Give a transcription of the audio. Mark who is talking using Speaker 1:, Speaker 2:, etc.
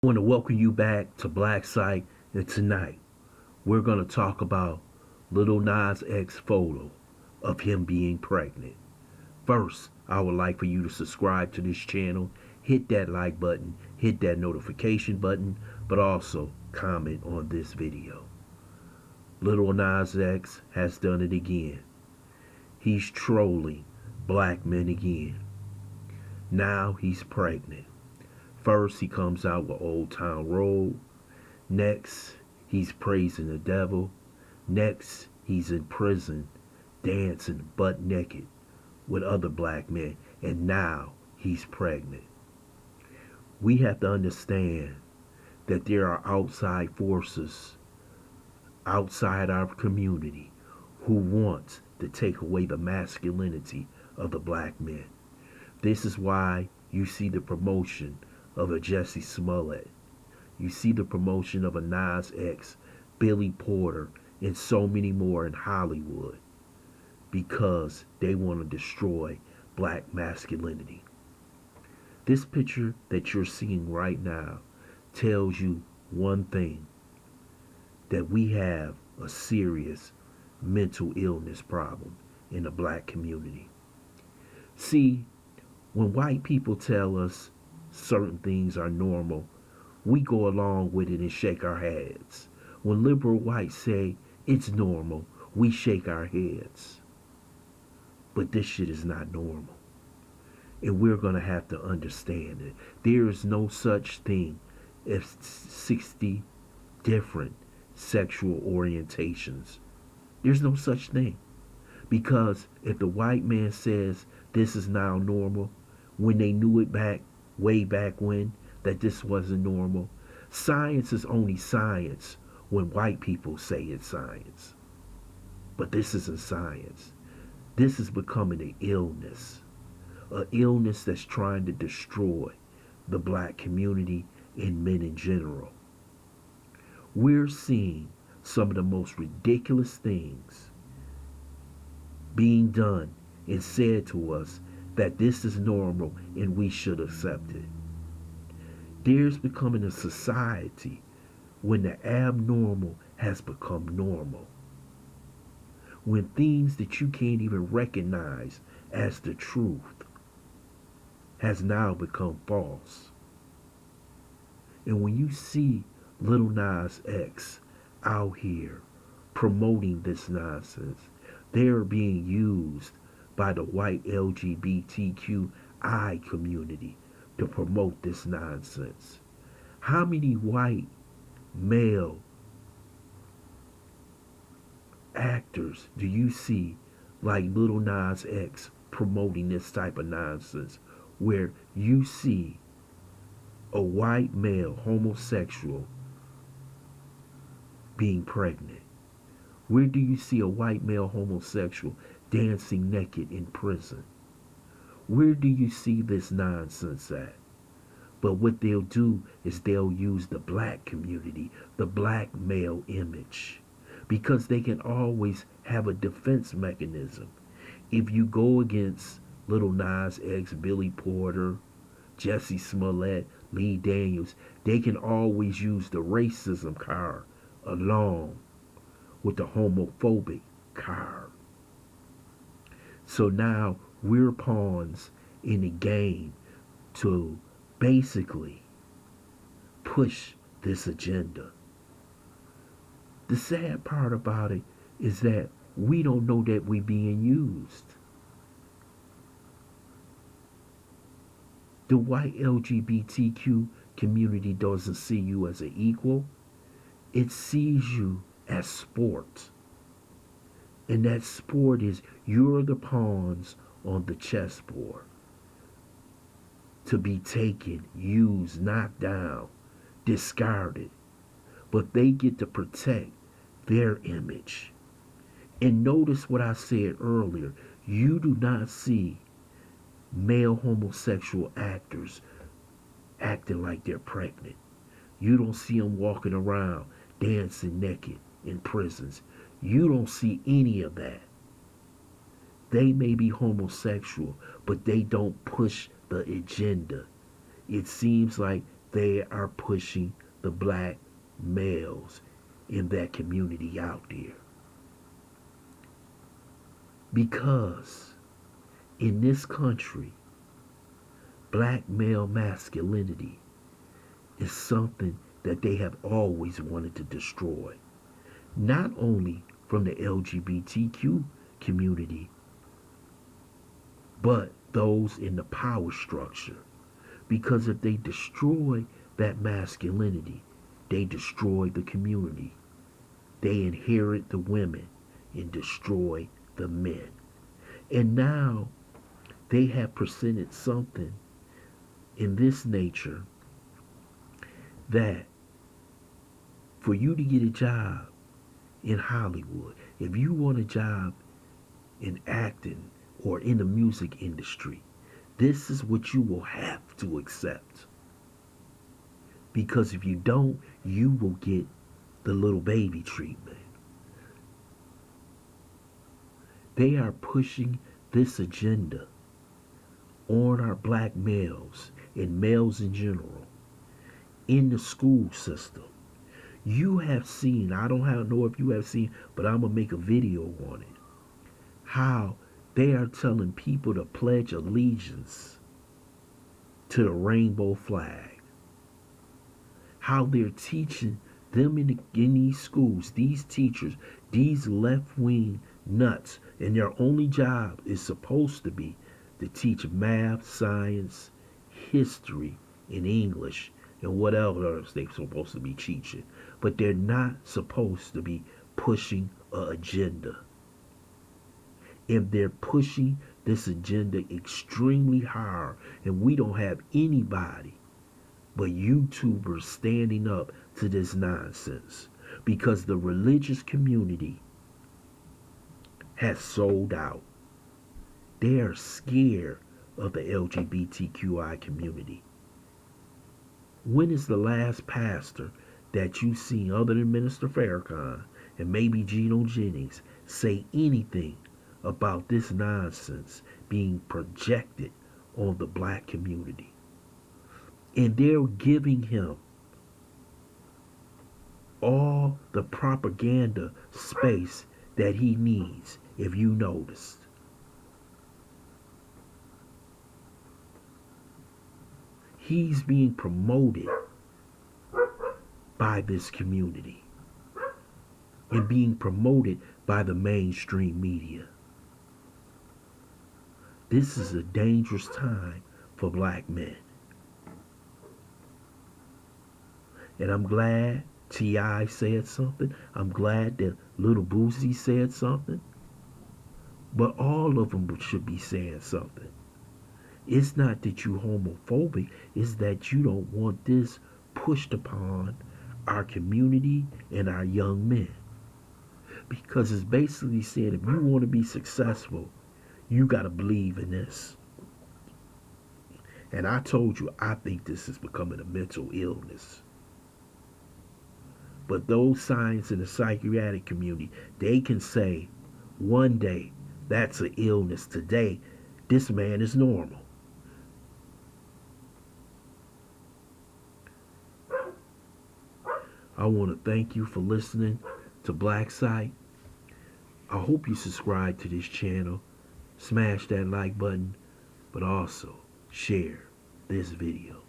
Speaker 1: I want to welcome you back to BLACKSITE, and tonight we're going to talk about Lil Nas X photo of him being pregnant. First, I would like for you to subscribe to this channel, hit that like button, hit that notification button, but also comment on this video. Lil Nas X has done it again. He's trolling black men again. Now he's pregnant. First, he comes out with Old Town Road. Next, he's praising the devil. Next, he's in prison, dancing butt naked with other black men. And now he's pregnant. We have to understand that there are outside forces outside our community who want to take away the masculinity of the black men. This is why you see the promotion of a Jesse Smollett. You see the promotion of a Nas X, Billy Porter, and so many more in Hollywood because they want to destroy black masculinity. This picture that you're seeing right now tells you one thing, that we have a serious mental illness problem in the black community. See, when white people tell us certain things are normal, we go along with it and shake our heads. When liberal whites say it's normal, we shake our heads. But this shit is not normal. And we're going to have to understand it. There is no such thing as 60 different sexual orientations. There's no such thing. Because if the white man says this is now normal, when they knew it way back when, that this wasn't normal. Science is only science when white people say it's science. But this isn't science. This is becoming an illness that's trying to destroy the black community and men in general. We're seeing some of the most ridiculous things being done and said to us that this is normal and we should accept it. There's becoming a society when the abnormal has become normal. When things that you can't even recognize as the truth has now become false. And when you see Lil Nas X out here promoting this nonsense, they're being used by the white LGBTQI community to promote this nonsense. How many white male actors do you see like Lil Nas X promoting this type of nonsense, where you see a white male homosexual being pregnant? Where do you see a white male homosexual dancing naked in prison? Where do you see this nonsense at? But what they'll do is they'll use the black community, the black male image, because they can always have a defense mechanism. If you go against Lil Nas X, Billy Porter, Jesse Smollett, Lee Daniels, they can always use the racism card along with the homophobic card. So now we're pawns in the game to basically push this agenda. The sad part about it is that we don't know that we're being used. The white LGBTQ community doesn't see you as an equal. It sees you as sport. And that sport is you're the pawns on the chessboard to be taken, used, knocked down, discarded. But they get to protect their image. And notice what I said earlier. You do not see male homosexual actors acting like they're pregnant. You don't see them walking around dancing naked in prisons. You don't see any of that. They may be homosexual, but they don't push the agenda. It seems like they are pushing the black males in that community out there. Because in this country, black male masculinity is something that they have always wanted to destroy. Not only from the LGBTQ community, but those in the power structure. Because if they destroy that masculinity, they destroy the community. They inherit the women and destroy the men. And now they have presented something in this nature that for you to get a job in Hollywood, if you want a job in acting or in the music industry, this is what you will have to accept. Because if you don't, you will get the little baby treatment. They are pushing this agenda on our black males and males in general in the school system. You have seen, I don't know if you have seen, but I'm going to make a video on it, how they are telling people to pledge allegiance to the rainbow flag. How they're teaching them in these schools, these teachers, these left-wing nuts, and their only job is supposed to be to teach math, science, history, and English, and whatever else they're supposed to be teaching. But they're not supposed to be pushing an agenda. And they're pushing this agenda extremely hard, and we don't have anybody but YouTubers standing up to this nonsense, because the religious community has sold out. They are scared of the LGBTQI community. When is the last pastor that you've seen, other than Minister Farrakhan and maybe Geno Jennings, say anything about this nonsense being projected on the black community? And they're giving him all the propaganda space that he needs, if you noticed. He's being promoted by this community and being promoted by the mainstream media. This is a dangerous time for black men. And I'm glad T.I. said something. I'm glad that Little Boosie said something. But all of them should be saying something. It's not that you homophobic. It's that you don't want this pushed upon our community and our young men. Because it's basically saying if you want to be successful, you got to believe in this. And I told you, I think this is becoming a mental illness. But those science in the psychiatric community, they can say one day that's an illness. Today, this man is normal. I want to thank you for listening to BLACKSITE. I hope you subscribe to this channel. Smash that like button, but also share this video.